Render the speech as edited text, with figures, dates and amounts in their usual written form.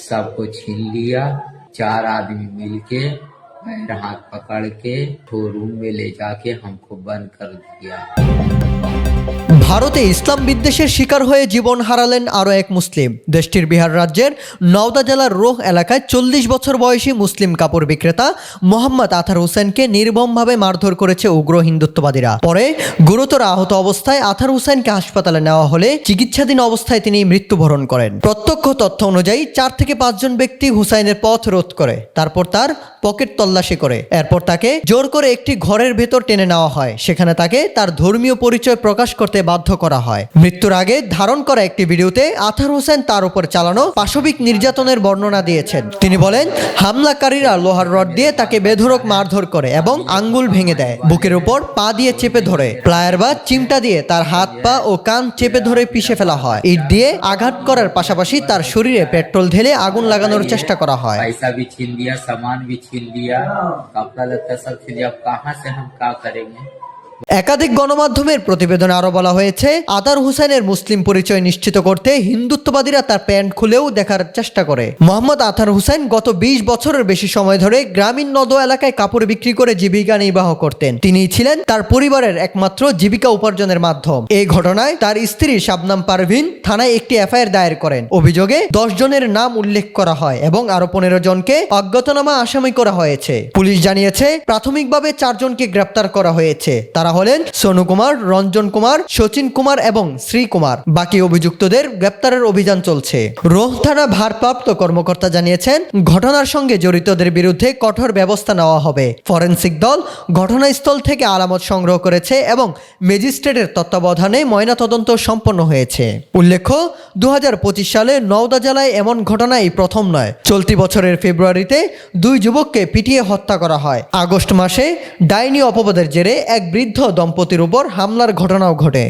सबको छीन लिया। 4 आदमी मिलके पैर हाथ पकड़ के शोरूम में ले जाके हमको बंद कर दिया। ভারতে ইসলাম বিদ্বেষের শিকার হয়ে জীবন হারালেন আরও এক মুসলিম। দেশটির বিহার রাজ্যের নওদা জেলার রোহ এলাকায় 40 বছর বয়সী মুসলিম কাপড় বিক্রেতা মোহাম্মদ আথার হোসেনকে নির্মমভাবে মারধর করেছে উগ্র হিন্দুত্ববাদীরা। পরে গুরুতর আহত অবস্থায় আথার হোসেনকে হাসপাতালে নেওয়া হলে চিকিৎসাধীন অবস্থায় তিনি মৃত্যুবরণ করেন। প্রত্যক্ষ তথ্য অনুযায়ী 4 থেকে 5 জন ব্যক্তি হুসাইনের পথ রোধ করে, তারপর তার পকেট তল্লাশি করে, এরপর তাকে জোর করে একটি ঘরের ভেতর টেনে নেওয়া হয়। সেখানে তাকে তার ধর্মীয় পরিচয় প্রকাশ করতে বাধ্য করা হয়। মৃত্যুর আগে ধারণ করা একটি ভিডিওতে আথার হোসেন তার উপর চালানো পাশবিক নির্যাতনের বর্ণনা দিয়েছেন। তিনি বলেন, হামলাকারীরা লোহার রড দিয়ে তাকে বেধড়ক মারধর করে এবং আঙ্গুল ভেঙে দেয়, বুকের উপর পা দিয়ে চেপে ধরে, প্লায়ার বা চিমটা দিয়ে তার হাত পা ও কান চেপে ধরে পিষে ফেলা হয়। ইট দিয়ে আঘাত করার পাশাপাশি তার শরীরে পেট্রোল ঢেলে আগুন লাগানোর চেষ্টা করা হয়। पैसा भी छीन लिया, सामान भी छीन लिया, कपड़ा लत्ता सब छीन लिया। अब कहाँ से हम क्या करेंगे? একাধিক গণমাধ্যমের প্রতিবেদনে আরো বলা হয়েছে, আতার হোসেনের মুসলিম পরিচয় নিশ্চিত করতে হিন্দুত্ববাদীরা তার প্যান্ট খুলেও দেখার চেষ্টা করে। মোহাম্মদ আতার হোসেন গত 20 বছরের বেশি সময় ধরে গ্রামীণ নদো এলাকায় কাপড় বিক্রি করে জীবিকা নির্বাহ করতেন। তিনিই ছিলেন তার পরিবারের একমাত্র জীবিকা উপার্জনের মাধ্যম। এই ঘটনায় তার স্ত্রী শাবনাম পারভিন থানায় একটি এফআইআর দায়ের করেন। অভিযোগে 10 জনের নাম উল্লেখ করা হয় এবং আরো 15 জনকে অজ্ঞাতনামা আসামি করা হয়েছে। পুলিশ জানিয়েছে, প্রাথমিকভাবে 4 জনকে গ্রেপ্তার করা হয়েছে। তারা হলেন সোনু কুমার, রঞ্জন কুমার, সচিন কুমার এবং শ্রী কুমার। বাকি অভিযুক্তদের গ্রেপ্তারের অভিযান চলছে। রোহ থানা ভারপ্রাপ্ত কর্মকর্তা জানিয়েছেন, ঘটনার সঙ্গে জড়িতদের বিরুদ্ধে কঠোর ব্যবস্থা নেওয়া হবে। ফরেনসিক দল ঘটনাস্থল থেকে আলামত সংগ্রহ করেছে এবং ম্যাজিস্ট্রেটের তত্ত্বাবধানে ময়নাতদন্ত সম্পন্ন হয়েছে। উল্লেখ্য, 2025 সালে নওদা জেলায় এমন ঘটনা এই প্রথম নয়। চলতি বছরের ফেব্রুয়ারিতে 2 যুবককে পিটিয়ে হত্যা করা হয়। আগস্ট মাসে ডাইনি অপবাদের জেরে এক বৃদ্ধ দম্পতির উপর হামলার ঘটনাও ঘটে।